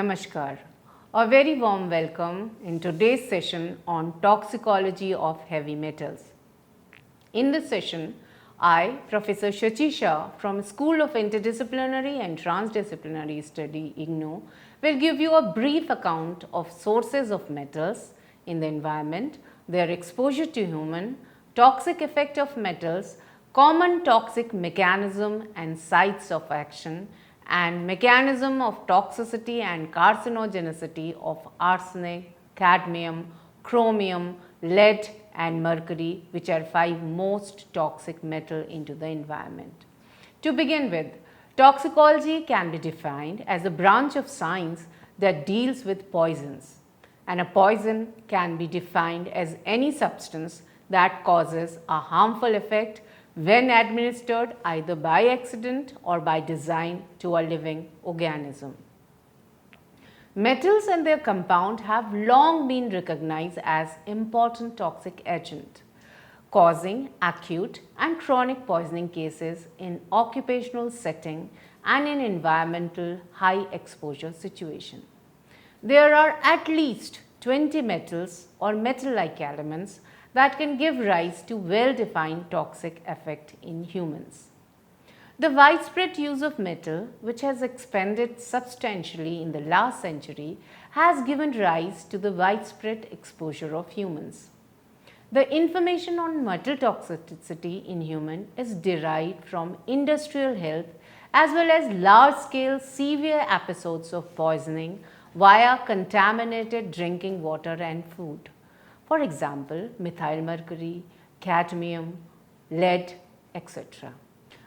Namaskar. A very warm welcome in today's session on toxicology of heavy metals. In this session, I, Professor Shachi from School of Interdisciplinary and Transdisciplinary Study IGNOU, will give you a brief account of sources of metals in the environment, their exposure to human, toxic effect of metals, common toxic mechanism and sites of action, and mechanism of toxicity and carcinogenicity of arsenic, cadmium, chromium, lead and mercury, which are 5 most toxic metals into the environment. To begin with, toxicology can be defined as a branch of science that deals with poisons, and a poison can be defined as any substance that causes a harmful effect when administered either by accident or by design to a living organism. Metals and their compound have long been recognized as important toxic agent, causing acute and chronic poisoning cases in occupational setting and in environmental high exposure situation. There are at least 20 metals or metal-like elements that can give rise to well-defined toxic effect in humans. The widespread use of metal, which has expanded substantially in the last century, has given rise to the widespread exposure of humans. The information on metal toxicity in human is derived from industrial health as well as large-scale severe episodes of poisoning via contaminated drinking water and food. For example, methyl mercury, cadmium, lead, etc.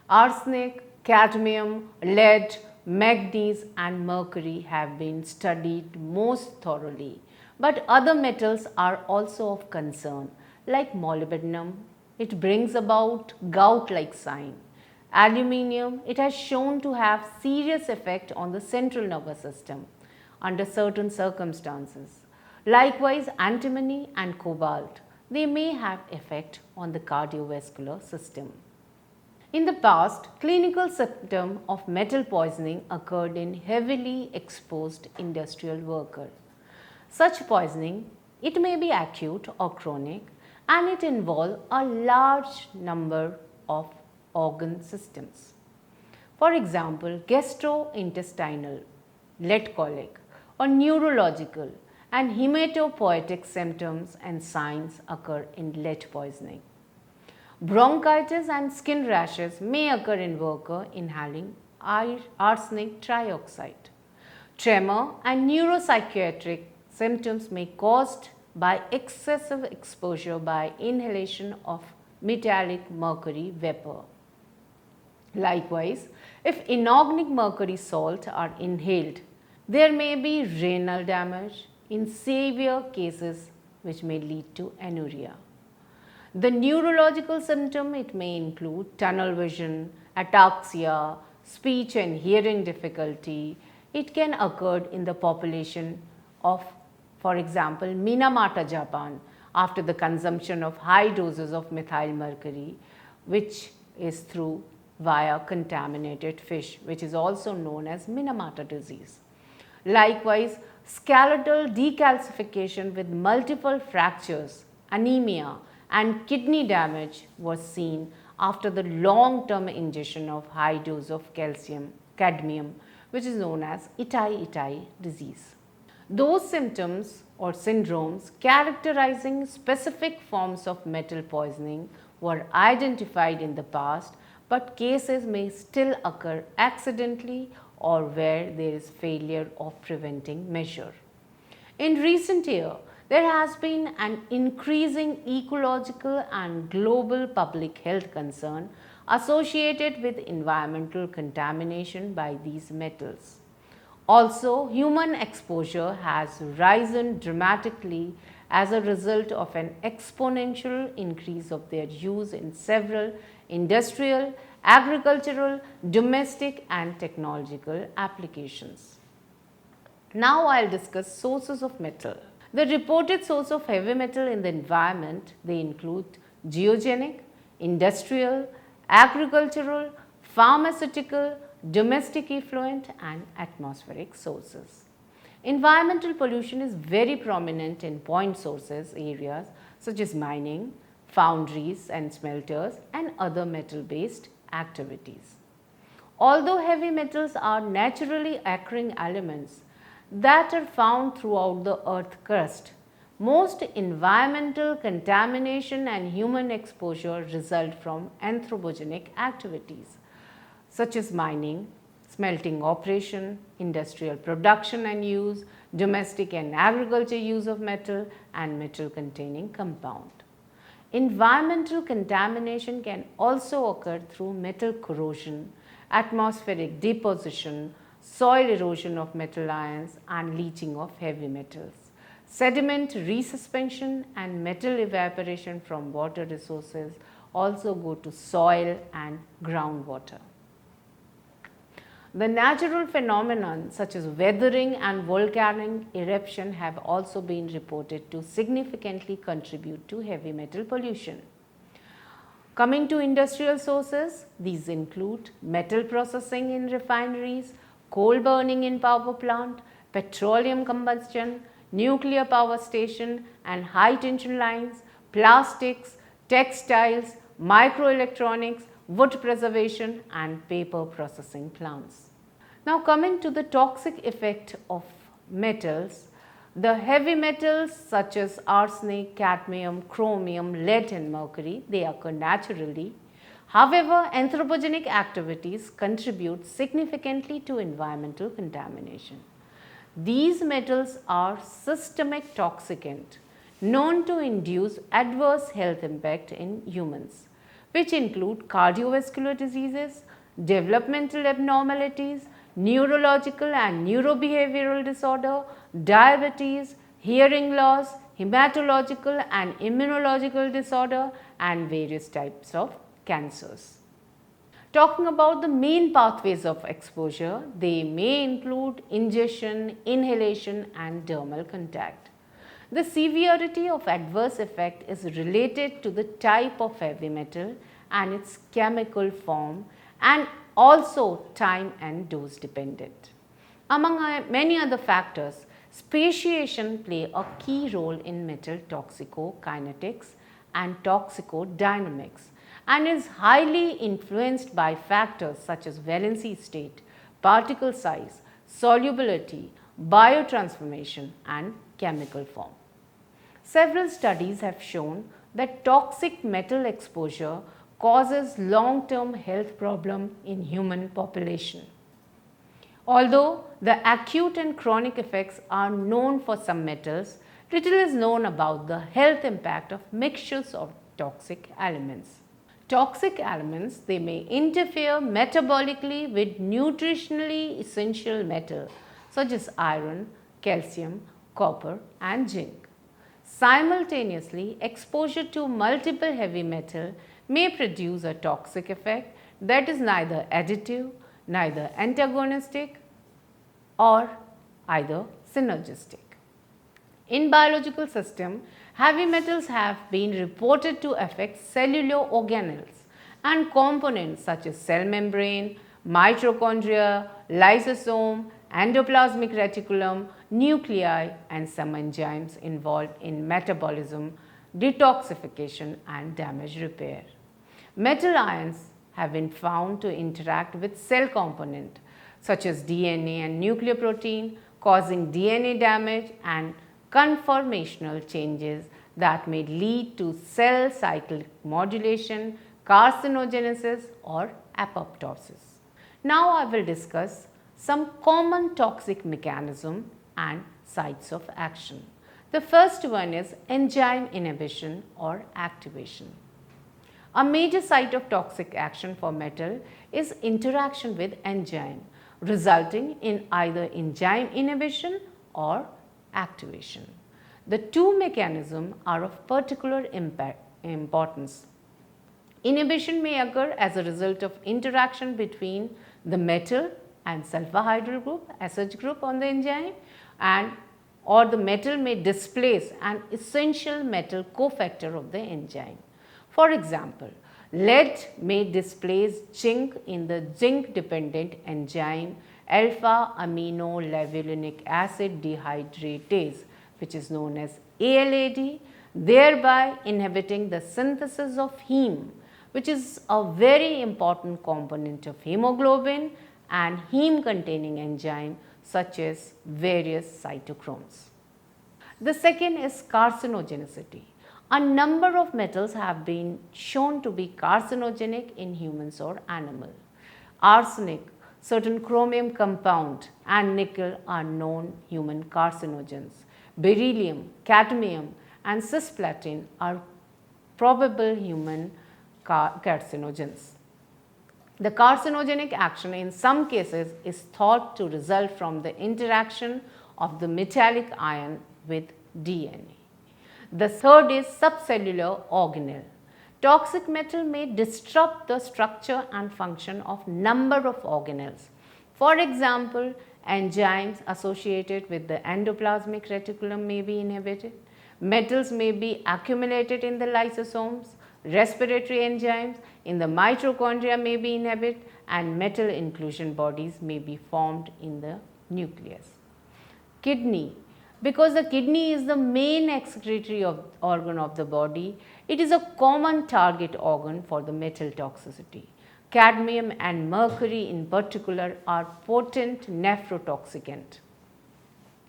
Arsenic, cadmium, lead, manganese and mercury have been studied most thoroughly, but other metals are also of concern like molybdenum. It brings about gout-like sign. Aluminium, it has shown to have serious effect on the central nervous system under certain circumstances. Likewise, antimony and cobalt, they may have effect on the cardiovascular system. In the past, clinical symptom of metal poisoning occurred in heavily exposed industrial workers. Such poisoning, it may be acute or chronic, and it involves a large number of organ systems. For example, gastrointestinal, lead colic, or neurological and hematopoietic symptoms and signs occur in lead poisoning. Bronchitis and skin rashes may occur in worker inhaling arsenic trioxide. Tremor and neuropsychiatric symptoms may be caused by excessive exposure by inhalation of metallic mercury vapor. Likewise, if inorganic mercury salt are inhaled, there may be renal damage in severe cases which may lead to anuria. The neurological symptom, it may include tunnel vision, ataxia, speech and hearing difficulty. It can occur in the population of, for example, Minamata, Japan, after the consumption of high doses of methyl mercury, which is through via contaminated fish, which is also known as Minamata disease. Likewise, skeletal decalcification with multiple fractures, anemia and kidney damage was seen after the long-term ingestion of high dose of cadmium, which is known as Itai disease. Those symptoms or syndromes characterizing specific forms of metal poisoning were identified in the past, but cases may still occur accidentally or where there is failure of preventing measure. In recent years, there has been an increasing ecological and global public health concern associated with environmental contamination by these metals. Also, human exposure has risen dramatically as a result of an exponential increase of their use in several industrial, agricultural, domestic and technological applications. Now I will discuss sources of metal. The reported source of heavy metal in the environment, they include geogenic, industrial, agricultural, pharmaceutical, domestic effluent and atmospheric sources. Environmental pollution is very prominent in point sources areas such as mining, foundries and smelters and other metal based activities. Although heavy metals are naturally occurring elements that are found throughout the earth crust, most environmental contamination and human exposure result from anthropogenic activities such as mining, smelting operation, industrial production and use, domestic and agriculture use of metal and metal containing compound. Environmental contamination can also occur through metal corrosion, atmospheric deposition, soil erosion of metal ions and leaching of heavy metals, sediment resuspension and metal evaporation from water resources also go to soil and groundwater. The natural phenomenon such as weathering and volcanic eruption have also been reported to significantly contribute to heavy metal pollution. Coming to industrial sources, these include metal processing in refineries, coal burning in power plant, petroleum combustion, nuclear power station and high tension lines, plastics, textiles, microelectronics, wood preservation and paper processing plants. Now coming to the toxic effect of metals, the heavy metals such as arsenic, cadmium, chromium, lead and mercury, they occur naturally. However, anthropogenic activities contribute significantly to environmental contamination. These metals are systemic toxicant known to induce adverse health impact in humans, which include cardiovascular diseases, developmental abnormalities, neurological and neurobehavioral disorder, diabetes, hearing loss, hematological and immunological disorder and various types of cancers. Talking about the main pathways of exposure, they may include ingestion, inhalation and dermal contact. The severity of adverse effect is related to the type of heavy metal and its chemical form and also time and dose dependent. Among many other factors, speciation play a key role in metal toxicokinetics and toxicodynamics and is highly influenced by factors such as valency state, particle size, solubility, biotransformation and chemical form. Several studies have shown that toxic metal exposure causes long-term health problem in human population. Although the acute and chronic effects are known for some metals, little is known about the health impact of mixtures of toxic elements. Toxic elements, they may interfere metabolically with nutritionally essential metal such as iron, calcium, copper and zinc. Simultaneously, exposure to multiple heavy metal may produce a toxic effect that is neither additive, neither antagonistic or either synergistic. In biological system, heavy metals have been reported to affect cellular organelles and components such as cell membrane, mitochondria, lysosome, endoplasmic reticulum, nuclei and some enzymes involved in metabolism, detoxification and damage repair. Metal ions have been found to interact with cell component such as DNA and nucleoprotein, causing DNA damage and conformational changes that may lead to cell cycle modulation, carcinogenesis or apoptosis. Now I will discuss some common toxic mechanism and sites of action. The first one is enzyme inhibition or activation. A major site of toxic action for metal is interaction with enzyme, resulting in either enzyme inhibition or activation. The two mechanisms are of particular importance. Inhibition may occur as a result of interaction between the metal and sulfur hydryl group, SH group on the enzyme, and or the metal may displace an essential metal cofactor of the enzyme. For example, lead may displace zinc in the zinc dependent enzyme alpha aminolevulinic acid dehydratase, which is known as ALAD, thereby inhibiting the synthesis of heme, which is a very important component of hemoglobin and heme containing enzyme such as various cytochromes. The second is carcinogenicity. A number of metals have been shown to be carcinogenic in humans or animal. Arsenic, certain chromium compound and nickel are known human carcinogens. Beryllium, cadmium and cisplatin are probable human carcinogens. The carcinogenic action in some cases is thought to result from the interaction of the metallic ion with DNA. The third is subcellular organelle. Toxic metal may disrupt the structure and function of number of organelles. For example, enzymes associated with the endoplasmic reticulum may be inhibited. Metals may be accumulated in the lysosomes. Respiratory enzymes in the mitochondria may be inhibited, and metal inclusion bodies may be formed in the nucleus. Kidney. Because the kidney is the main excretory organ of the body, it is a common target organ for the metal toxicity. Cadmium and mercury in particular are potent nephrotoxicant.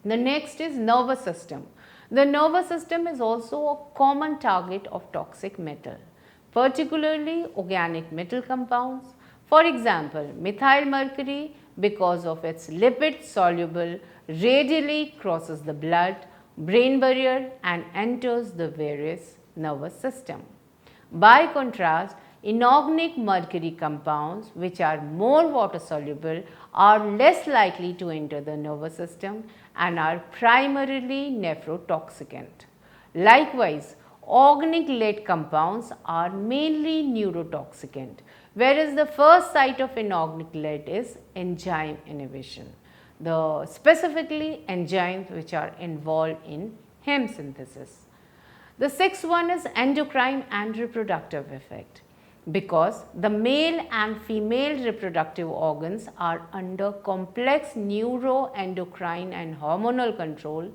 The next is nervous system. The nervous system is also a common target of toxic metal, particularly organic metal compounds. For example, methyl mercury, because of its lipid soluble, radially crosses the blood brain barrier and enters the various nervous system. By contrast, inorganic mercury compounds, which are more water soluble, are less likely to enter the nervous system and are primarily nephrotoxicant. Likewise, organic lead compounds are mainly neurotoxicant, whereas the first site of inorganic lead is enzyme inhibition. Specifically enzymes which are involved in heme synthesis. The sixth one is endocrine and reproductive effect. Because the male and female reproductive organs are under complex neuroendocrine and hormonal control,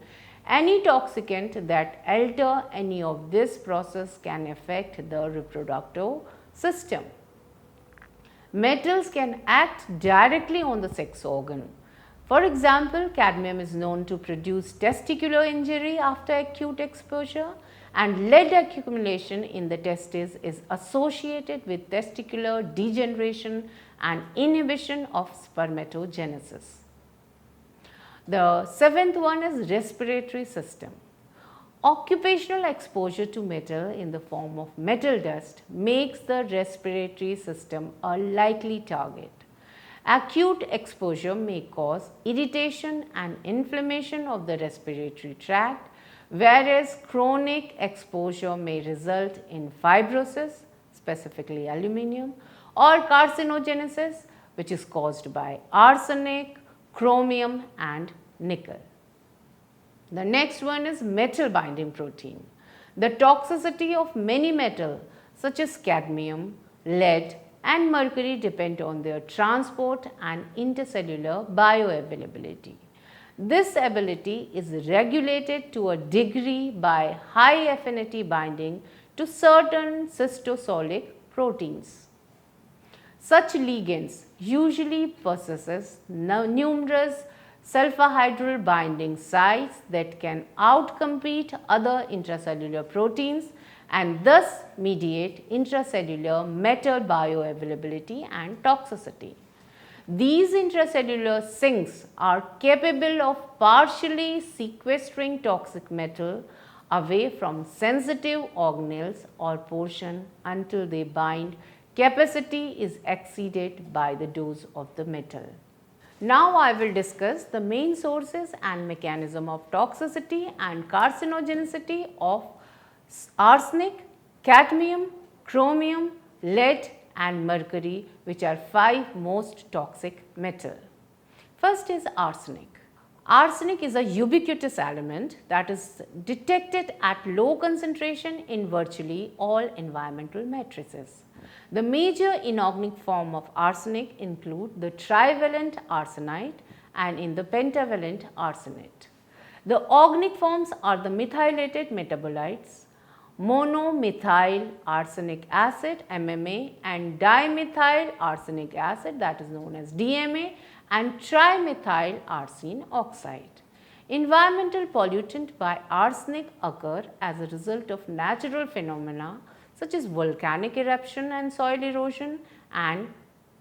any toxicant that alter any of this process can affect the reproductive system. Metals can act directly on the sex organ. For example, cadmium is known to produce testicular injury after acute exposure, and lead accumulation in the testes is associated with testicular degeneration and inhibition of spermatogenesis. The seventh one is respiratory system. Occupational exposure to metal in the form of metal dust makes the respiratory system a likely target. Acute exposure may cause irritation and inflammation of the respiratory tract, whereas chronic exposure may result in fibrosis, specifically aluminum, or carcinogenesis, which is caused by arsenic, chromium and nickel. The next one is metal binding protein. The toxicity of many metals such as cadmium, lead and mercury depend on their transport and intercellular bioavailability. This ability is regulated to a degree by high affinity binding to certain cystosolic proteins. Such ligands usually possess numerous sulfhydryl binding sites that can outcompete other intracellular proteins and thus mediate intracellular metal bioavailability and toxicity. These intracellular sinks are capable of partially sequestering toxic metal away from sensitive organelles or portion until their bind capacity is exceeded by the dose of the metal. Now I will discuss the main sources and mechanism of toxicity and carcinogenicity of arsenic, cadmium, chromium, lead and mercury, which are 5 most toxic metals. First is arsenic. Arsenic is a ubiquitous element that is detected at low concentration in virtually all environmental matrices. The major inorganic form of arsenic include the trivalent arsenite and in the pentavalent arsenate. The organic forms are the methylated metabolites, monomethyl arsenic acid MMA and dimethyl arsenic acid, that is known as DMA, and trimethyl arsine oxide. Environmental pollutant by arsenic occur as a result of natural phenomena such as volcanic eruption and soil erosion and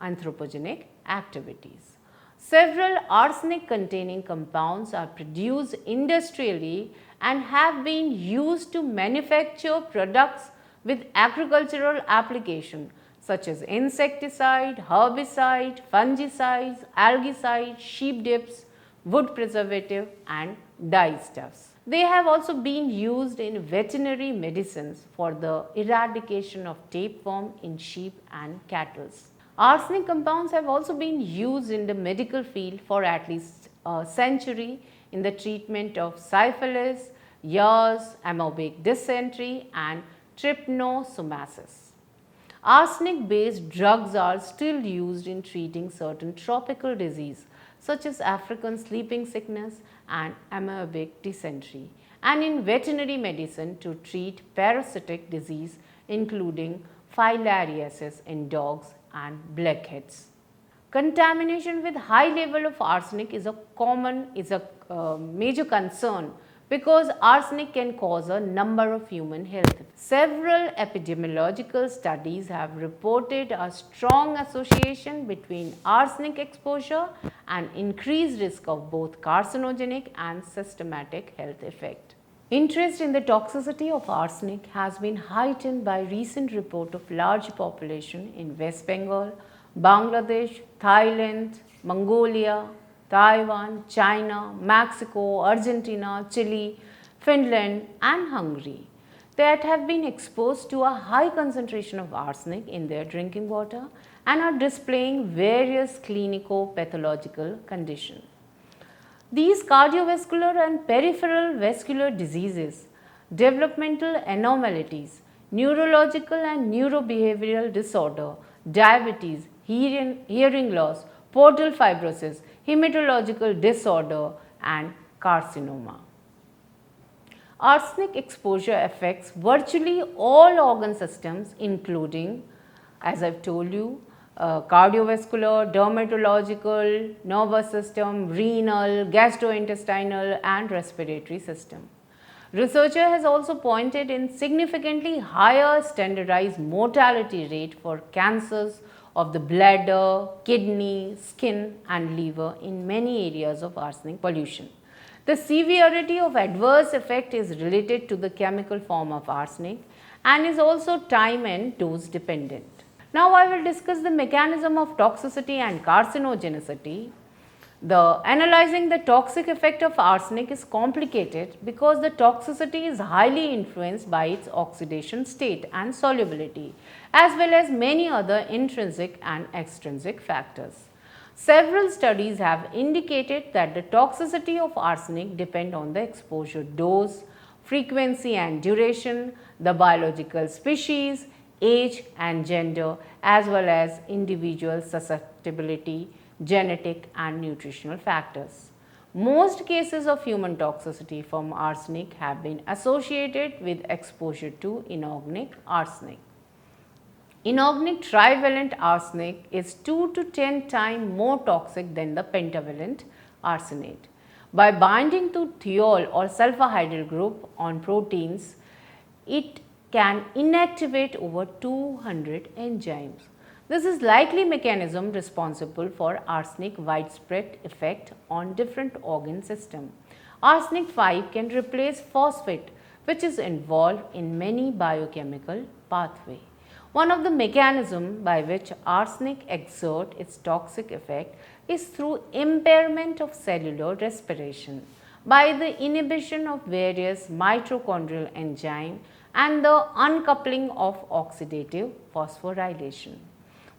anthropogenic activities. Several arsenic containing compounds are produced industrially and have been used to manufacture products with agricultural application such as insecticide, herbicide, fungicides, algicide, sheep dips, wood preservative and dyestuffs. They have also been used in veterinary medicines for the eradication of tapeworm in sheep and cattle. Arsenic compounds have also been used in the medical field for at least a century in the treatment of syphilis, yaws, amoebic dysentery and trypanosomiasis. Arsenic based drugs are still used in treating certain tropical diseases such as African sleeping sickness and amoebic dysentery, and in veterinary medicine to treat parasitic disease including filariasis in dogs and blackheads. Contamination with high level of arsenic is a major concern because arsenic can cause a number of human health. Several epidemiological studies have reported a strong association between arsenic exposure and increased risk of both carcinogenic and systematic health effect. Interest in the toxicity of arsenic has been heightened by recent report of large population in West Bengal, Bangladesh, Thailand, Mongolia, Taiwan, China, Mexico, Argentina, Chile, Finland and Hungary that have been exposed to a high concentration of arsenic in their drinking water and are displaying various clinico-pathological conditions. These cardiovascular and peripheral vascular diseases, developmental anomalies, neurological and neurobehavioral disorder, diabetes, hearing loss, portal fibrosis, hematological disorder and carcinoma. Arsenic exposure affects virtually all organ systems including, as I have told you, cardiovascular, dermatological, nervous system, renal, gastrointestinal and respiratory system. Researcher has also pointed in significantly higher standardized mortality rate for cancers of the bladder, kidney, skin and liver in many areas of arsenic pollution. The severity of adverse effect is related to the chemical form of arsenic and is also time and dose dependent. Now I will discuss the mechanism of toxicity and carcinogenicity. Analyzing the toxic effect of arsenic is complicated because the toxicity is highly influenced by its oxidation state and solubility as well as many other intrinsic and extrinsic factors. Several studies have indicated that the toxicity of arsenic depend on the exposure dose, frequency and duration, the biological species, age and gender as well as individual susceptibility, genetic and nutritional factors. Most cases of human toxicity from arsenic have been associated with exposure to inorganic arsenic. Inorganic trivalent arsenic is 2 to 10 times more toxic than the pentavalent arsenate. By binding to thiol or sulfur group on proteins, it can inactivate over 200 enzymes. This is likely mechanism responsible for arsenic widespread effect on different organ system. Arsenic 5 can replace phosphate which is involved in many biochemical pathway. One of the mechanisms by which arsenic exerts its toxic effect is through impairment of cellular respiration by the inhibition of various mitochondrial enzymes and the uncoupling of oxidative phosphorylation.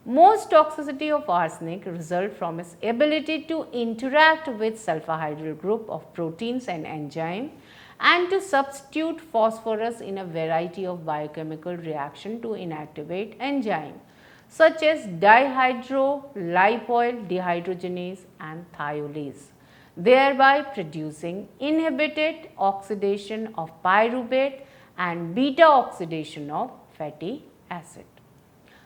Most toxicity of arsenic result from its ability to interact with sulfur group of proteins and enzyme and to substitute phosphorus in a variety of biochemical reaction to inactivate enzyme such as dihydrolipoyl dehydrogenase and thiolase, thereby producing inhibited oxidation of pyruvate and beta oxidation of fatty acid.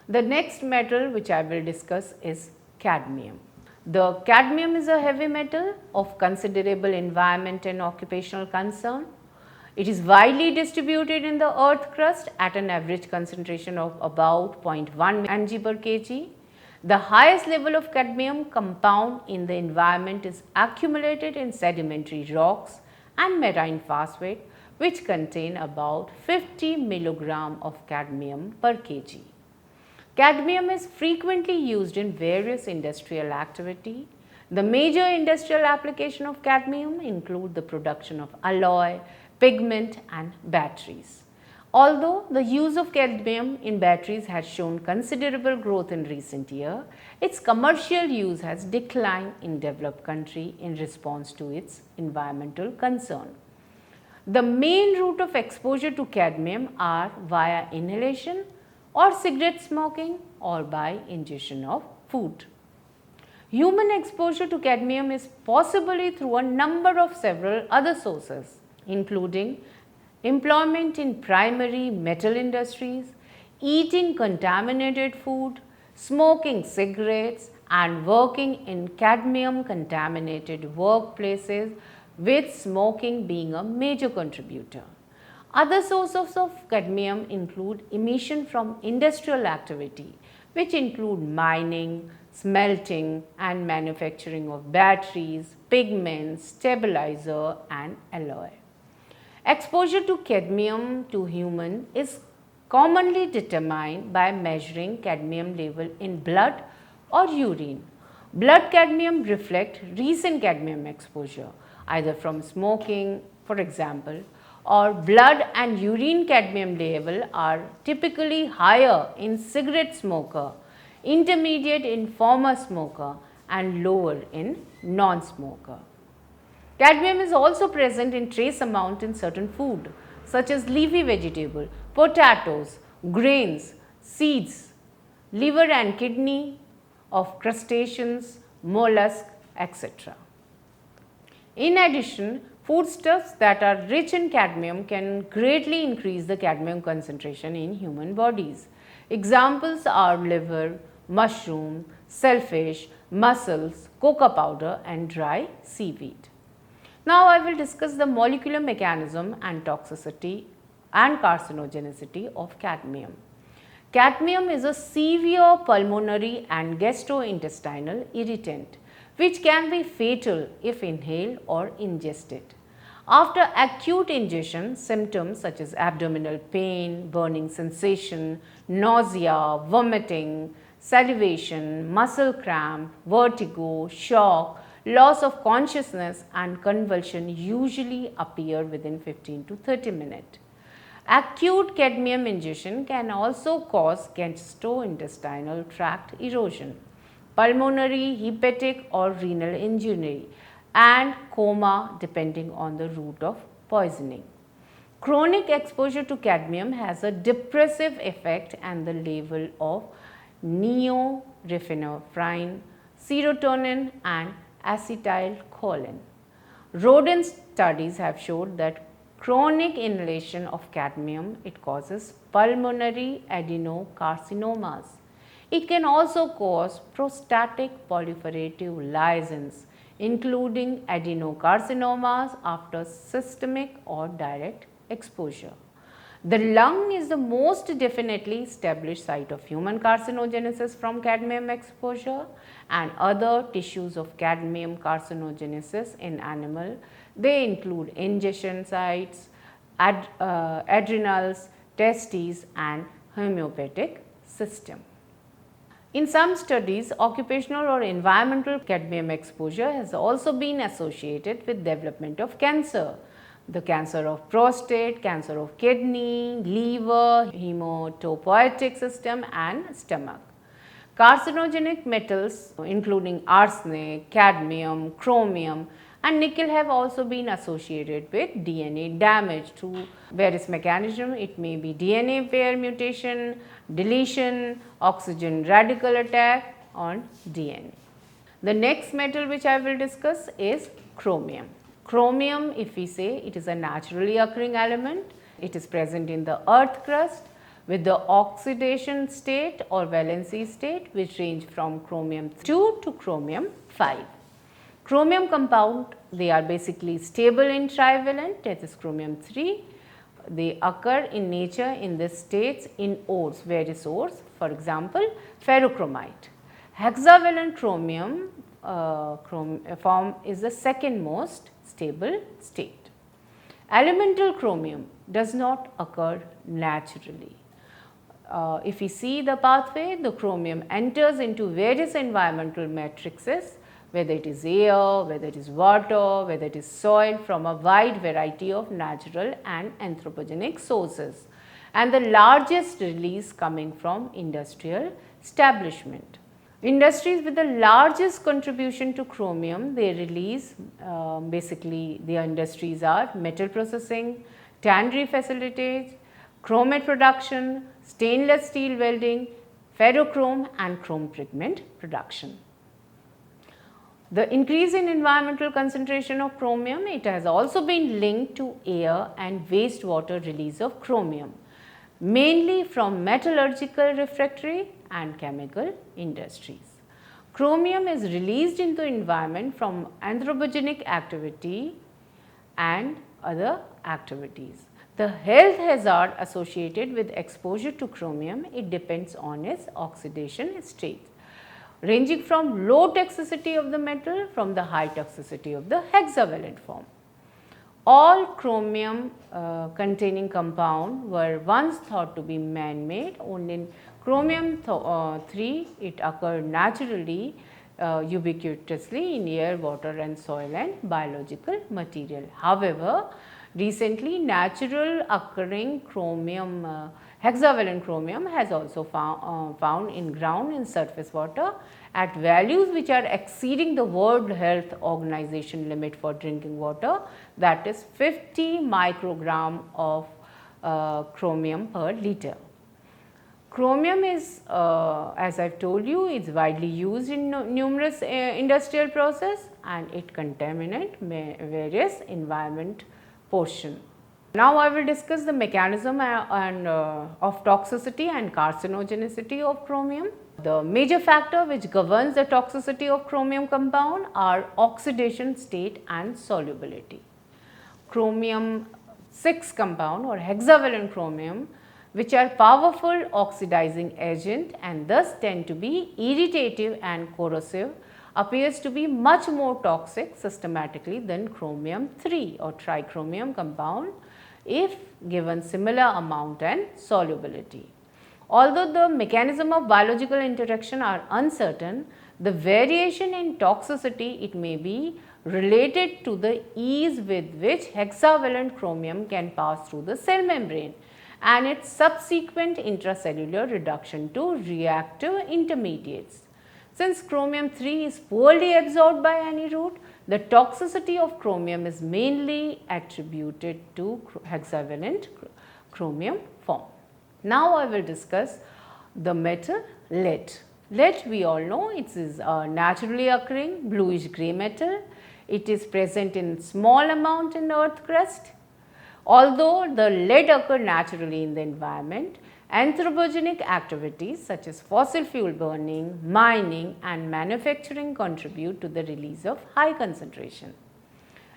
The next metal which I will discuss is cadmium. The cadmium is a heavy metal of considerable environment and occupational concern. It is widely distributed in the earth crust at an average concentration of about 0.1 mg per kg. The highest level of cadmium compound in the environment is accumulated in sedimentary rocks and marine phosphate, which contain about 50 mg of cadmium per kg. Cadmium is frequently used in various industrial activity. The major industrial application of cadmium include the production of alloy, pigment and batteries. Although the use of cadmium in batteries has shown considerable growth in recent years, its commercial use has declined in developed countries in response to its environmental concern. The main route of exposure to cadmium are via inhalation or cigarette smoking or by ingestion of food. Human exposure to cadmium is possibly through a number of several other sources, including employment in primary metal industries, eating contaminated food, smoking cigarettes and working in cadmium contaminated workplaces, with smoking being a major contributor. Other sources of cadmium include emission from industrial activity, which include mining, smelting and manufacturing of batteries, pigments, stabilizer and alloy. Exposure to cadmium to human is commonly determined by measuring cadmium level in blood or urine. Blood cadmium reflect recent cadmium exposure, either from smoking, for example, or blood and urine cadmium level are typically higher in cigarette smoker, intermediate in former smoker and lower in non-smoker. Cadmium is also present in trace amount in certain food such as leafy vegetable, potatoes, grains, seeds, liver and kidney of crustaceans, mollusks, etc. In addition, foodstuffs that are rich in cadmium can greatly increase the cadmium concentration in human bodies. Examples are liver, mushroom, shellfish, mussels, cocoa powder and dry seaweed. Now I will discuss the molecular mechanism and toxicity and carcinogenicity of cadmium. Cadmium is a severe pulmonary and gastrointestinal irritant which can be fatal if inhaled or ingested. After acute ingestion, symptoms such as abdominal pain, burning sensation, nausea, vomiting, salivation, muscle cramp, vertigo, shock, loss of consciousness and convulsion usually appear within 15 to 30 minutes. Acute cadmium ingestion can also cause gastrointestinal tract erosion, pulmonary, hepatic or renal injury and coma depending on the route of poisoning. Chronic exposure to cadmium has a depressive effect and the level of norepinephrine, serotonin and acetylcholine. Rodent studies have showed that chronic inhalation of cadmium, it causes pulmonary adenocarcinomas. It can also cause prostatic proliferative lesions, including adenocarcinomas after systemic or direct exposure. The lung is the most definitely established site of human carcinogenesis from cadmium exposure, and other tissues of cadmium carcinogenesis in animal. They include ingestion sites, adrenals, testes and homeopathic system. In some studies, occupational or environmental cadmium exposure has also been associated with development of cancer. The cancer of prostate, cancer of kidney, liver, hematopoietic system and stomach. Carcinogenic metals including arsenic, cadmium, chromium and nickel have also been associated with DNA damage through various mechanisms. It may be DNA pair mutation, deletion, oxygen radical attack on DNA. The next metal which I will discuss is chromium. Chromium, if we say, it is a naturally occurring element. It is present in the earth crust with the oxidation state or valency state which range from chromium 2 to chromium 5. Chromium compound, they are basically stable in trivalent, that is chromium 3. They occur in nature in the states in ores, various ores, for example, ferrochromite. Hexavalent chromium form is the second most stable state. Elemental chromium does not occur naturally. If we see the pathway, the chromium enters into various environmental matrices, whether it is air, whether it is water, whether it is soil, from a wide variety of natural and anthropogenic sources, and the largest release coming from industrial establishment. Industries with the largest contribution to chromium, they release basically their industries are metal processing, tannery facilities, chromate production, stainless steel welding, ferrochrome and chrome pigment production. The increase in environmental concentration of chromium, it has also been linked to air and wastewater release of chromium, mainly from metallurgical, refractory and chemical industries. Chromium is released into environment from anthropogenic activity and other activities. The health hazard associated with exposure to chromium, it depends on its oxidation state, ranging from low toxicity of the metal from the high toxicity of the hexavalent form. All chromium containing compound were once thought to be man-made. Only in chromium 3 it occurred naturally, ubiquitously in air, water and soil and biological material. However, recently natural occurring chromium, hexavalent chromium has also found in ground in surface water at values which are exceeding the World Health Organization limit for drinking water, that is 50 microgram of chromium per liter. Chromium is, as I have told you, is widely used in numerous industrial process and it contaminate various environment portion. Now, I will discuss the mechanism of toxicity and carcinogenicity of chromium. The major factor which governs the toxicity of chromium compound are oxidation state and solubility. Chromium 6 compound or hexavalent chromium, which are powerful oxidizing agent and thus tend to be irritative and corrosive, appears to be much more toxic systematically than chromium 3 or trichromium compound if given similar amount and solubility. Although the mechanism of biological interaction are uncertain, the variation in toxicity, it may be related to the ease with which hexavalent chromium can pass through the cell membrane and its subsequent intracellular reduction to reactive intermediates. Since chromium 3 is poorly absorbed by any route, the toxicity of chromium is mainly attributed to hexavalent chromium form. Now, I will discuss the metal lead. Lead, we all know, it is a naturally occurring bluish grey metal. It is present in small amount in earth crust. Although the lead occur naturally in the environment, anthropogenic activities such as fossil fuel burning, mining and manufacturing contribute to the release of high concentration.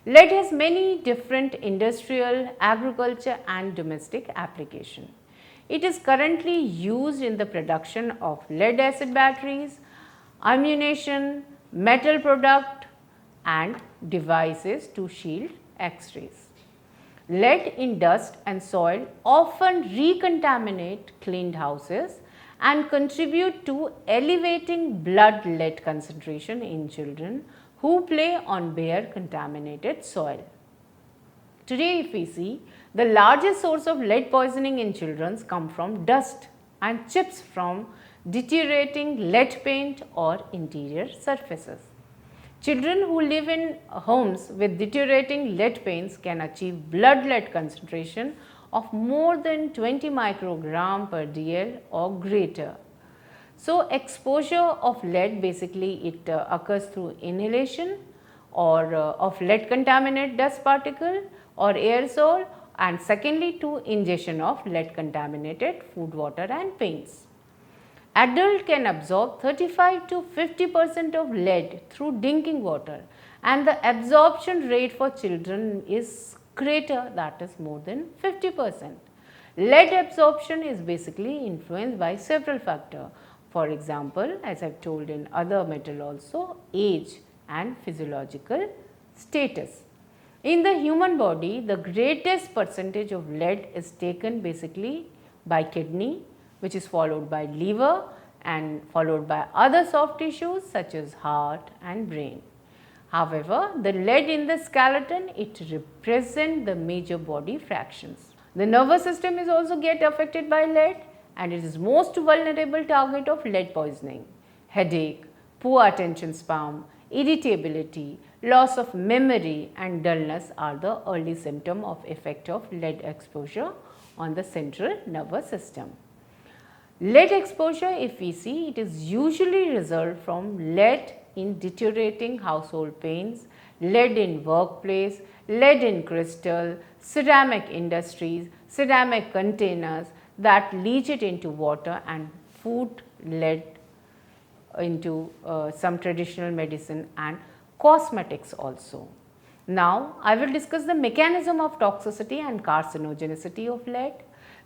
Lead has many different industrial, agriculture and domestic applications. It is currently used in the production of lead acid batteries, ammunition, metal product and devices to shield X-rays. Lead in dust and soil often recontaminate cleaned houses and contribute to elevating blood lead concentration in children who play on bare contaminated soil. Today, if we see, the largest source of lead poisoning in children come from dust and chips from deteriorating lead paint or interior surfaces. Children who live in homes with deteriorating lead paints can achieve blood lead concentration of more than 20 microgram per dl or greater. So, exposure of lead basically it occurs through inhalation or of lead contaminated dust particle or aerosol, and secondly to ingestion of lead contaminated food, water and paints. Adult can absorb 35 to 50% of lead through drinking water, and the absorption rate for children is greater, that is more than 50%. Lead absorption is basically influenced by several factors. For example, as I have told in other metal also, age and physiological status. In the human body, the greatest percentage of lead is taken basically by kidney, which is followed by liver and followed by other soft tissues such as heart and brain. However, the lead in the skeleton, it represents the major body fractions. The nervous system is also get affected by lead, and it is most vulnerable target of lead poisoning. Headache, poor attention span, irritability, loss of memory and dullness are the early symptom of effect of lead exposure on the central nervous system. Lead exposure, if we see, it is usually result from lead in deteriorating household paints, lead in workplace, lead in crystal, ceramic industries, ceramic containers that leach it into water, and food lead into some traditional medicine and cosmetics also. Now, I will discuss the mechanism of toxicity and carcinogenicity of lead.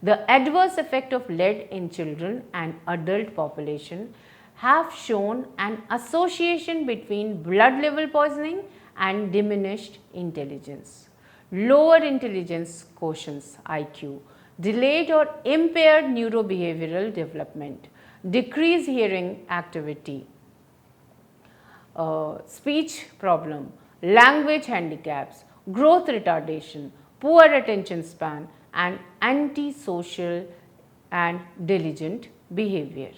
The adverse effect of lead in children and adult population have shown an association between blood level poisoning and diminished intelligence, lower intelligence quotients IQ, delayed or impaired neurobehavioral development, decreased hearing activity, speech problem, language handicaps, growth retardation, poor attention span and antisocial and diligent behavior.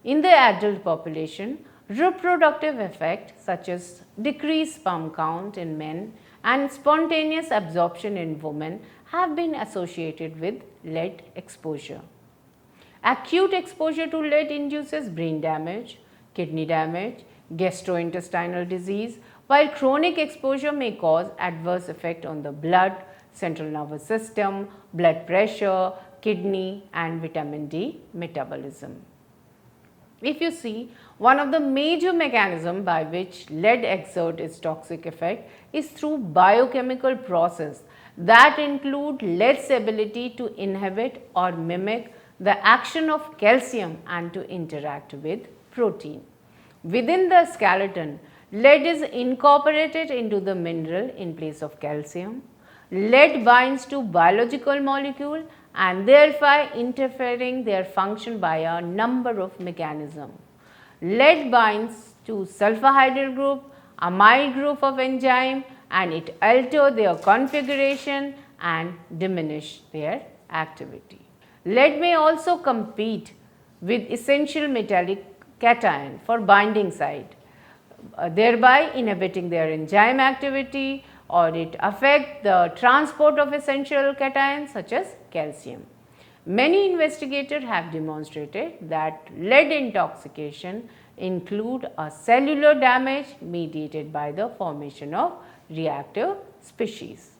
In the adult population, reproductive effects such as decreased sperm count in men and spontaneous absorption in women have been associated with lead exposure. Acute exposure to lead induces brain damage, kidney damage, gastrointestinal disease, while chronic exposure may cause adverse effect on the blood, central nervous system, blood pressure, kidney and vitamin D metabolism. If you see, one of the major mechanisms by which lead exerts its toxic effect is through biochemical process that include lead's ability to inhibit or mimic the action of calcium and to interact with protein. Within the skeleton, lead is incorporated into the mineral in place of calcium. Lead binds to biological molecule and thereby interfering their function by a number of mechanisms. Lead binds to sulfur hydryl group, amide group of enzyme, and it alters their configuration and diminish their activity. Lead may also compete with essential metallic cation for binding site, thereby inhibiting their enzyme activity, or it affects the transport of essential cations such as calcium. Many investigators have demonstrated that lead intoxication include a cellular damage mediated by the formation of reactive species.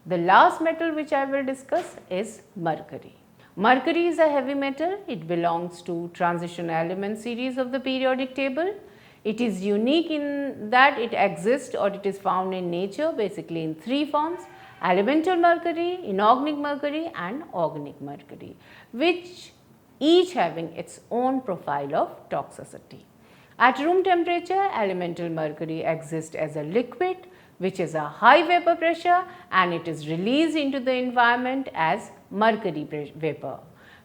The last metal which I will discuss is mercury. Mercury is a heavy metal. It belongs to transition element series of the periodic table. It is unique in that it exists or it is found in nature basically in three forms: elemental mercury, inorganic mercury and organic mercury, which each having its own profile of toxicity. At room temperature, elemental mercury exists as a liquid which is a high vapor pressure and it is released into the environment as mercury vapor.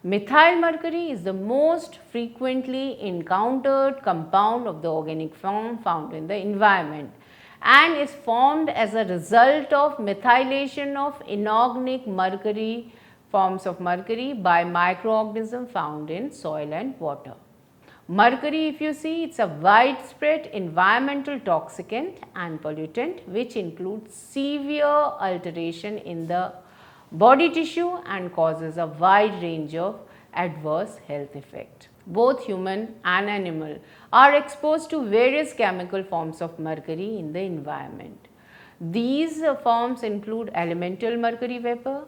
Methyl mercury is the most frequently encountered compound of the organic form found in the environment and is formed as a result of methylation of inorganic mercury forms of mercury by microorganisms found in soil and water. Mercury, if you see, it's a widespread environmental toxicant and pollutant which includes severe alteration in the body tissue and causes a wide range of adverse health effects. Both human and animal are exposed to various chemical forms of mercury in the environment. These forms include elemental mercury vapor,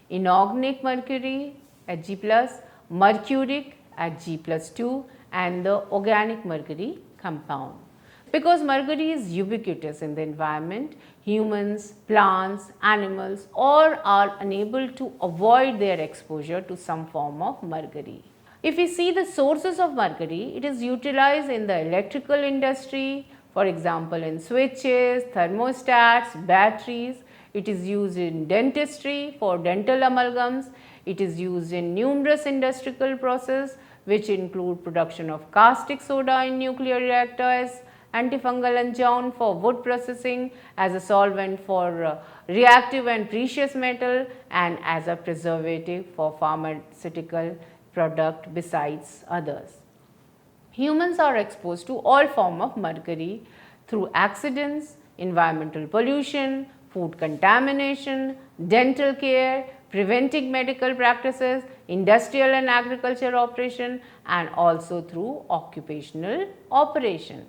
inorganic mercury Hg+, mercuric at G+2 and the organic mercury compound. Because mercury is ubiquitous in the environment, humans, plants, animals all are unable to avoid their exposure to some form of mercury. If we see the sources of mercury, it is utilized in the electrical industry, for example in switches, thermostats, batteries. It is used in dentistry for dental amalgams. It is used in numerous industrial processes which include production of caustic soda in nuclear reactors, antifungal enzyme for wood processing, as a solvent for reactive and precious metal, and as a preservative for pharmaceutical product besides others. Humans are exposed to all form of mercury through accidents, environmental pollution, food contamination, dental care, preventive medical practices, industrial and agriculture operation, and also through occupational operation.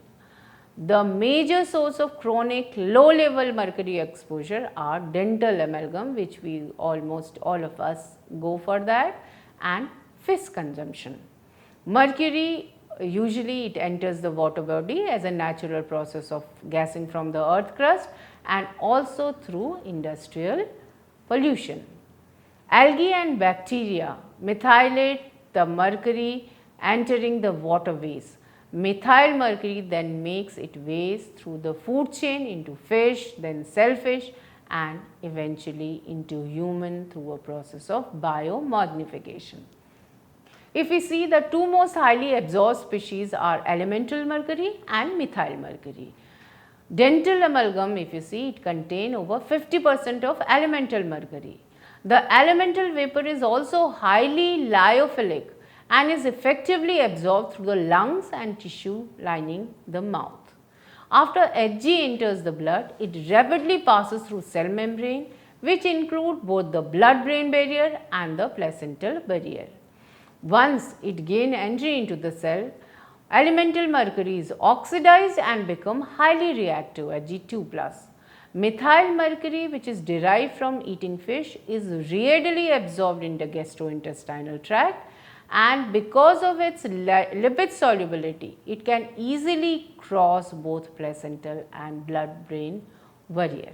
The major source of chronic low level mercury exposure are dental amalgam, which we almost all of us go for that, and fish consumption. Mercury, usually it enters the water body as a natural process of gassing from the earth crust and also through industrial pollution. Algae and bacteria methylate the mercury entering the waterways. Methyl mercury then makes its ways through the food chain into fish, then shellfish, and eventually into human through a process of biomagnification. If we see, the two most highly absorbed species are elemental mercury and methyl mercury. Dental amalgam, if you see, it contains over 50% of elemental mercury. The elemental vapor is also highly lyophilic and is effectively absorbed through the lungs and tissue lining the mouth. After Hg enters the blood, it rapidly passes through cell membrane, which include both the blood-brain barrier and the placental barrier. Once it gains entry into the cell, elemental mercury is oxidized and become highly reactive Hg2+. Methyl mercury, which is derived from eating fish, is readily absorbed in the gastrointestinal tract, and because of its lipid solubility, it can easily cross both placental and blood-brain barrier.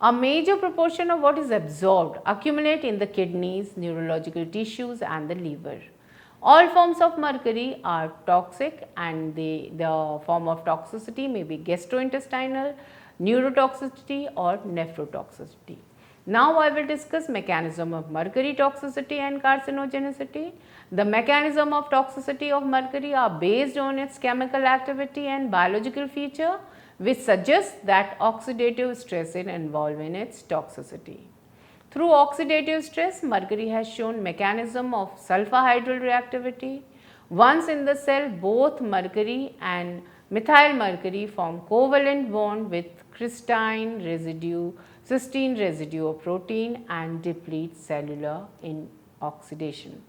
A major proportion of what is absorbed accumulate in the kidneys, neurological tissues and the liver. All forms of mercury are toxic, and the form of toxicity may be gastrointestinal, neurotoxicity or nephrotoxicity. Now I will discuss mechanism of mercury toxicity and carcinogenicity. The mechanism of toxicity of mercury are based on its chemical activity and biological feature, which suggests that oxidative stress is involved in its toxicity. Through oxidative stress, mercury has shown mechanism of sulfur-hydryl reactivity. Once in the cell, both mercury and methyl mercury form covalent bond with cysteine residue of protein and deplete cellular in oxidation.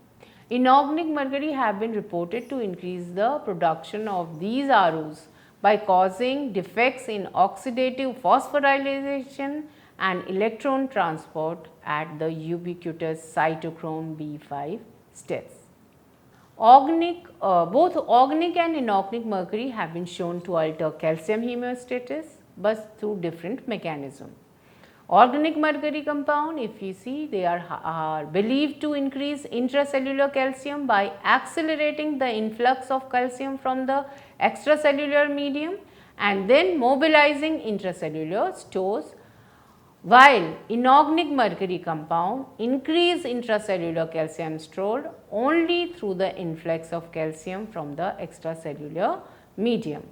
Inorganic mercury have been reported to increase the production of these ROs by causing defects in oxidative phosphorylation and electron transport at the ubiquitous cytochrome B5 states. Both organic and inorganic mercury have been shown to alter calcium homeostasis, but through different mechanisms. Organic mercury compound, if you see, they are believed to increase intracellular calcium by accelerating the influx of calcium from the extracellular medium and then mobilizing intracellular stores, while inorganic mercury compound increase intracellular calcium stored only through the influx of calcium from the extracellular medium.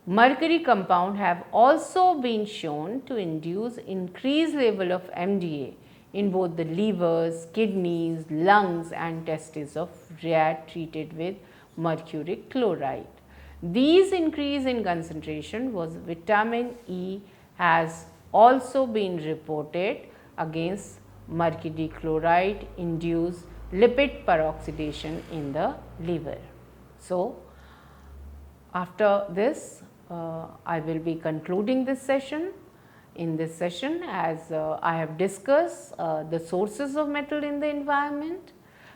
Mercury compound have also been shown to induce increased level of MDA in both the livers, kidneys, lungs and testes of rat treated with mercuric chloride. These increase in concentration was vitamin E has also been reported against mercury chloride induced lipid peroxidation in the liver. So, after this I will be concluding this session. In this session, as I have discussed the sources of metal in the environment,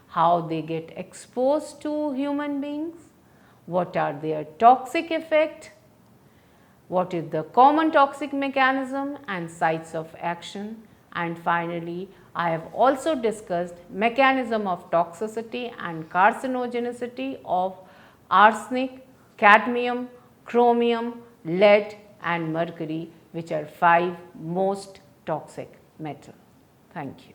how they get exposed to human beings, what are their toxic effect, what is the common toxic mechanism and sites of action, and finally I have also discussed mechanism of toxicity and carcinogenicity of arsenic, cadmium, chromium, lead and mercury, which are 5 most toxic metals. Thank you.